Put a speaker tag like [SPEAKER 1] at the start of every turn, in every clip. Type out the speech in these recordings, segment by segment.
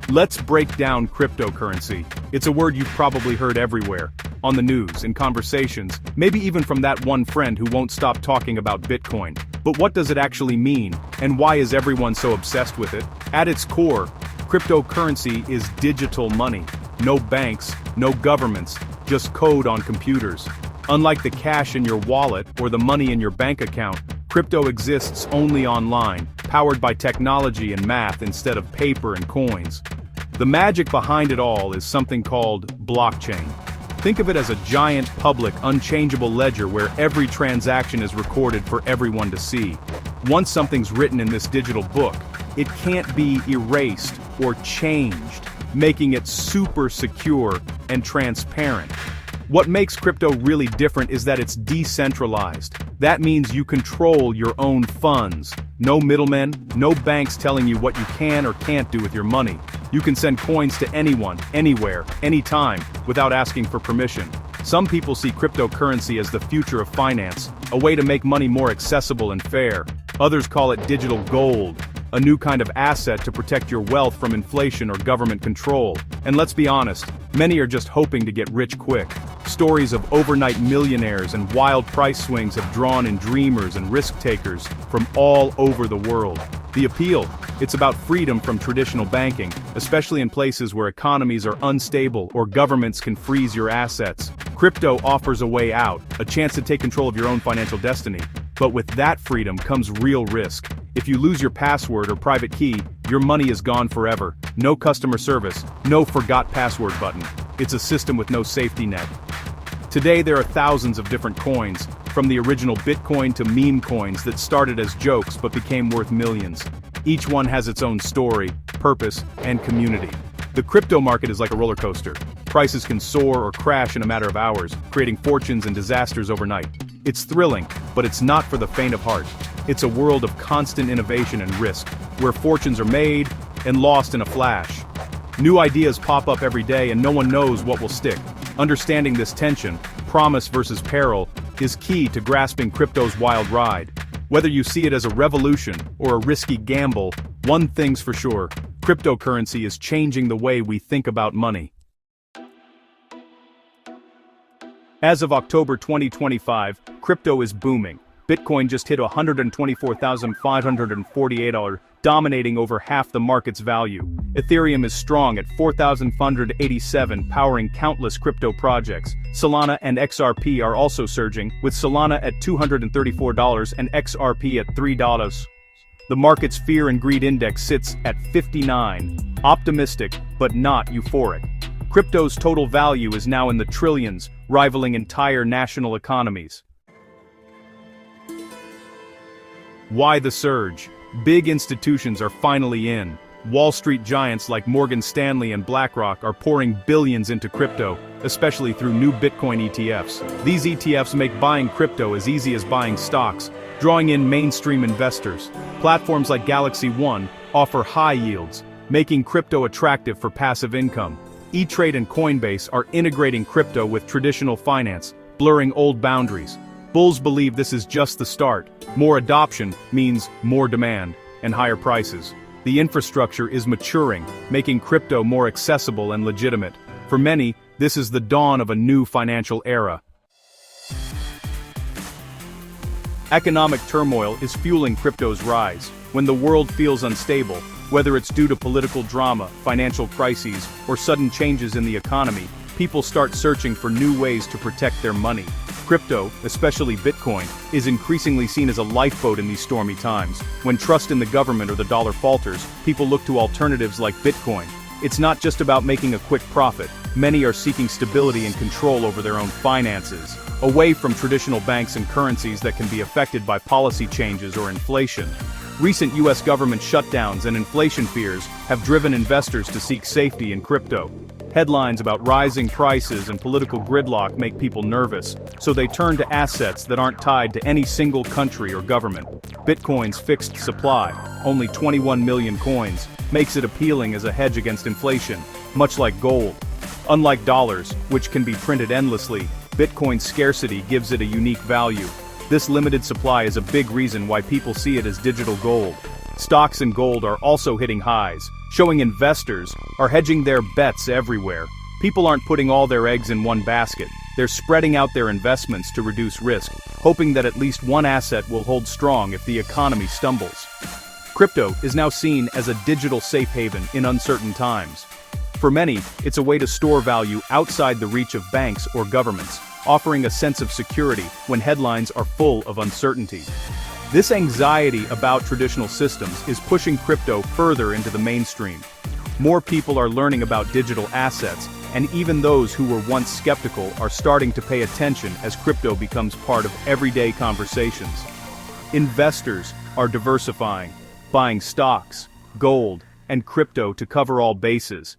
[SPEAKER 1] Let's break down cryptocurrency. It's a word you've probably heard everywhere, on the news, in conversations, maybe even from that one friend who won't stop talking about Bitcoin. But what does it actually mean, and why is everyone so obsessed with it? At its core, cryptocurrency is digital money. No banks, no governments, just code on computers. Unlike the cash in your wallet or the money in your bank account, crypto exists only online, powered by technology and math instead of paper and coins. The magic behind it all is something called blockchain. Think of it as a giant, public, unchangeable ledger where every transaction is recorded for everyone to see. Once something's written in this digital book, it can't be erased or changed, making it super secure and transparent. What makes crypto really different is that it's decentralized. That means you control your own funds. No middlemen, no banks telling you what you can or can't do with your money. You can send coins to anyone, anywhere, anytime, without asking for permission. Some people see cryptocurrency as the future of finance, a way to make money more accessible and fair. Others call it digital gold, a new kind of asset to protect your wealth from inflation or government control. And let's be honest, many are just hoping to get rich quick. Stories of overnight millionaires and wild price swings have drawn in dreamers and risk-takers from all over the world. The appeal? It's about freedom from traditional banking, especially in places where economies are unstable or governments can freeze your assets. Crypto offers a way out, a chance to take control of your own financial destiny. But with that freedom comes real risk. If you lose your password or private key, your money is gone forever. No customer service, no forgot password button. It's a system with no safety net. Today there are thousands of different coins, from the original Bitcoin to meme coins that started as jokes but became worth millions. Each one has its own story, purpose, and community. The crypto market is like a roller coaster. Prices can soar or crash in a matter of hours, creating fortunes and disasters overnight. It's thrilling, but it's not for the faint of heart. It's a world of constant innovation and risk, where fortunes are made and lost in a flash. New ideas pop up every day and no one knows what will stick. Understanding this tension, promise versus peril, is key to grasping crypto's wild ride. Whether you see it as a revolution or a risky gamble, one thing's for sure, cryptocurrency is changing the way we think about money. As of October 2025, crypto is booming. Bitcoin just hit $124,548, dominating over half the market's value. Ethereum is strong at $4,587, powering countless crypto projects. Solana and XRP are also surging, with Solana at $234 and XRP at $3. The market's fear and greed index sits at 59, optimistic but not euphoric. Crypto's total value is now in the trillions, rivaling entire national economies. Why the surge? Big institutions are finally in. Wall Street giants like Morgan Stanley and BlackRock are pouring billions into crypto, especially through new Bitcoin ETFs. These ETFs make buying crypto as easy as buying stocks, drawing in mainstream investors. Platforms like Galaxy One offer high yields, making crypto attractive for passive income. E-Trade and Coinbase are integrating crypto with traditional finance, blurring old boundaries. Bulls believe this is just the start. More adoption means more demand and higher prices. The infrastructure is maturing, making crypto more accessible and legitimate. For many, this is the dawn of a new financial era. Economic turmoil is fueling crypto's rise. When the world feels unstable, whether it's due to political drama, financial crises, or sudden changes in the economy, people start searching for new ways to protect their money. Crypto, especially Bitcoin, is increasingly seen as a lifeboat in these stormy times. When trust in the government or the dollar falters, people look to alternatives like Bitcoin. It's not just about making a quick profit. Many are seeking stability and control over their own finances, away from traditional banks and currencies that can be affected by policy changes or inflation. Recent US government shutdowns and inflation fears have driven investors to seek safety in crypto. Headlines about rising prices and political gridlock make people nervous, so they turn to assets that aren't tied to any single country or government. Bitcoin's fixed supply, only 21 million coins, makes it appealing as a hedge against inflation, much like gold. Unlike dollars, which can be printed endlessly, Bitcoin's scarcity gives it a unique value. This limited supply is a big reason why people see it as digital gold. Stocks in gold are also hitting highs, showing investors are hedging their bets everywhere. People aren't putting all their eggs in one basket. They're spreading out their investments to reduce risk, hoping that at least one asset will hold strong if the economy stumbles. Crypto is now seen as a digital safe haven in uncertain times. For many, it's a way to store value outside the reach of banks or governments, offering a sense of security when headlines are full of uncertainty. This anxiety about traditional systems is pushing crypto further into the mainstream. More people are learning about digital assets, and even those who were once skeptical are starting to pay attention as crypto becomes part of everyday conversations. Investors are diversifying, buying stocks, gold, and crypto to cover all bases.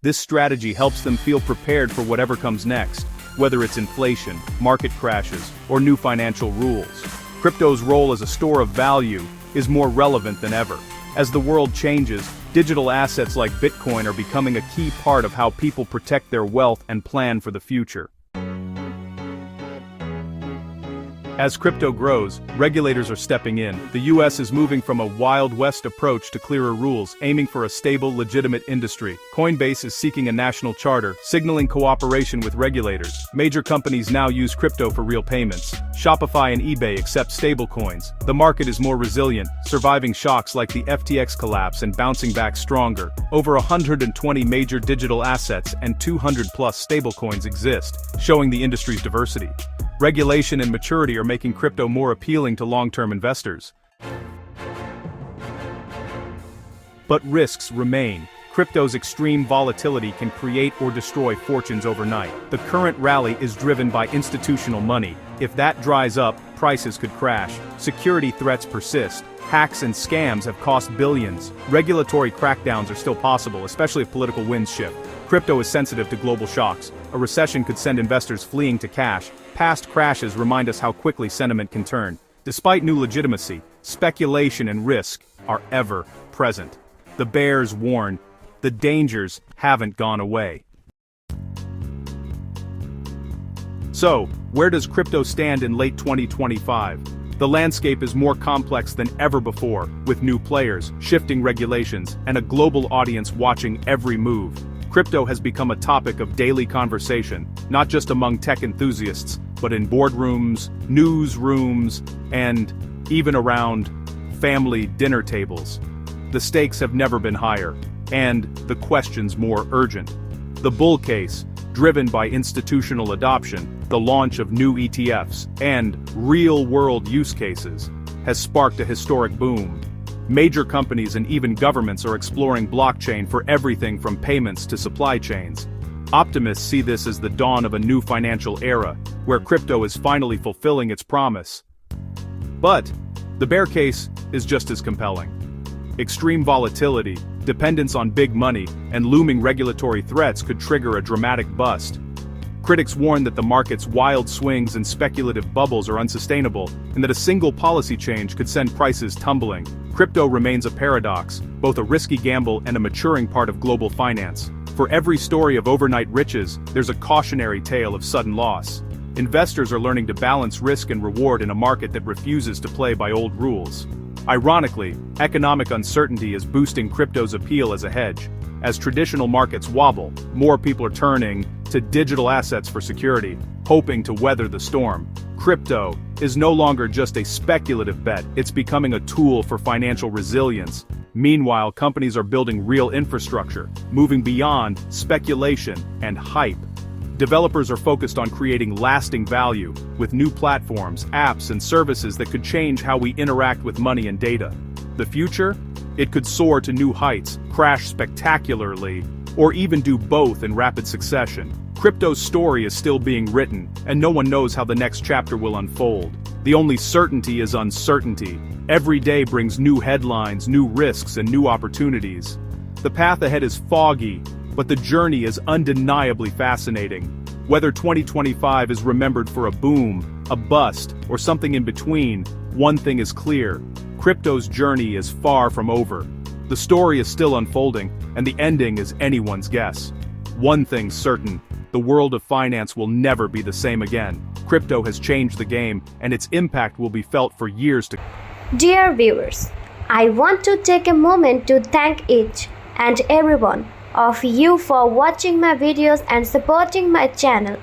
[SPEAKER 1] This strategy helps them feel prepared for whatever comes next, whether it's inflation, market crashes, or new financial rules. Crypto's role as a store of value is more relevant than ever. As the world changes, digital assets like Bitcoin are becoming a key part of how people protect their wealth and plan for the future. As crypto grows, regulators are stepping in. The US is moving from a Wild West approach to clearer rules, aiming for a stable, legitimate industry. Coinbase is seeking a national charter, signaling cooperation with regulators. Major companies now use crypto for real payments. Shopify and eBay accept stablecoins. The market is more resilient, surviving shocks like the FTX collapse and bouncing back stronger. Over 120 major digital assets and 200+ stablecoins exist, showing the industry's diversity. Regulation and maturity are making crypto more appealing to long-term investors. But risks remain. Crypto's extreme volatility can create or destroy fortunes overnight. The current rally is driven by institutional money. If that dries up, prices could crash. Security threats persist. Hacks and scams have cost billions. Regulatory crackdowns are still possible, especially if political winds shift. Crypto is sensitive to global shocks. A recession could send investors fleeing to cash. Past crashes remind us how quickly sentiment can turn. Despite new legitimacy, speculation and risk are ever present. The bears warn, the dangers haven't gone away. So, where does crypto stand in late 2025? The landscape is more complex than ever before, with new players, shifting regulations, and a global audience watching every move. Crypto has become a topic of daily conversation, not just among tech enthusiasts, but in boardrooms, newsrooms, and even around family dinner tables. The stakes have never been higher, and the questions more urgent. The bull case, driven by institutional adoption, the launch of new ETFs, and real-world use cases, has sparked a historic boom. Major companies and even governments are exploring blockchain for everything from payments to supply chains. Optimists see this as the dawn of a new financial era, where crypto is finally fulfilling its promise. But the bear case is just as compelling. Extreme volatility, dependence on big money, and looming regulatory threats could trigger a dramatic bust. Critics warn that the market's wild swings and speculative bubbles are unsustainable, and that a single policy change could send prices tumbling. Crypto remains a paradox, both a risky gamble and a maturing part of global finance. For every story of overnight riches, there's a cautionary tale of sudden loss. Investors are learning to balance risk and reward in a market that refuses to play by old rules. Ironically, economic uncertainty is boosting crypto's appeal as a hedge. As traditional markets wobble, more people are turning to digital assets for security, hoping to weather the storm. Crypto is no longer just a speculative bet, it's becoming a tool for financial resilience. Meanwhile, companies are building real infrastructure, moving beyond speculation and hype. Developers are focused on creating lasting value, with new platforms, apps, and services that could change how we interact with money and data. The future? It could soar to new heights, crash spectacularly, or even do both in rapid succession. Crypto's story is still being written, and no one knows how the next chapter will unfold. The only certainty is uncertainty. Every day brings new headlines, new risks, and new opportunities. The path ahead is foggy, but the journey is undeniably fascinating. Whether 2025 is remembered for a boom, a bust, or something in between, one thing is clear: crypto's journey is far from over. The story is still unfolding, and the ending is anyone's guess. One thing's certain: the world of finance will never be the same again. Crypto has changed the game, and its impact will be felt for years to come.
[SPEAKER 2] Dear viewers, I want to take a moment to thank each and everyone of you for watching my videos and supporting my channel.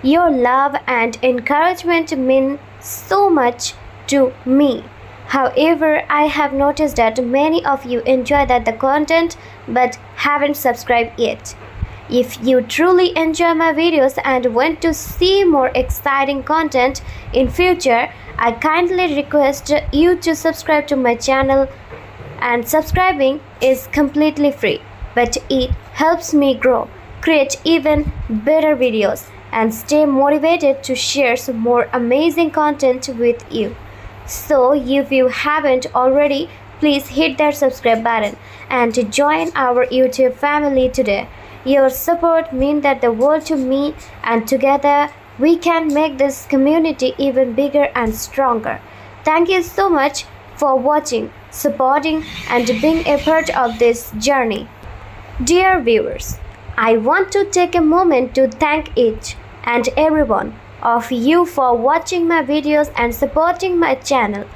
[SPEAKER 2] Your love and encouragement mean so much to me. However, I have noticed that many of you enjoy the content but haven't subscribed yet. If you truly enjoy my videos and want to see more exciting content in future, I kindly request you to subscribe to my channel, and subscribing is completely free, but it helps me grow, create even better videos, and stay motivated to share some more amazing content with you. So if you haven't already, please hit that subscribe button and join our YouTube family today. Your support means the world to me, and together we can make this community even bigger and stronger. Thank you so much for watching, supporting, and being a part of this journey. Dear viewers, I want to take a moment to thank each and every one of you for watching my videos and supporting my channel.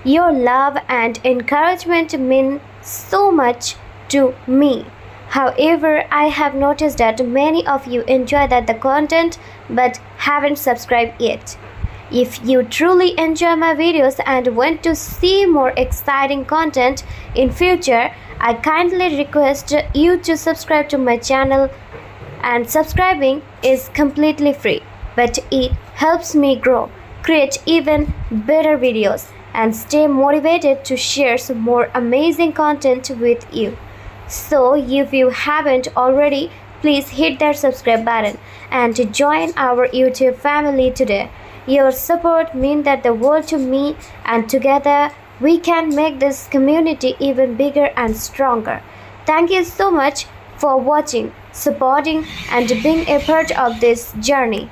[SPEAKER 2] Your love and encouragement mean so much to me. However, I have noticed that many of you enjoy the content but haven't subscribed yet. If you truly enjoy my videos and want to see more exciting content in future, I kindly request you to subscribe to my channel, and subscribing is completely free, but it helps me grow, create even better videos, and stay motivated to share some more amazing content with you. So if you haven't already, please hit that subscribe button and join our YouTube family today. Your support means the world to me, and together we can make this community even bigger and stronger. Thank you so much for watching, supporting, and being a part of this journey.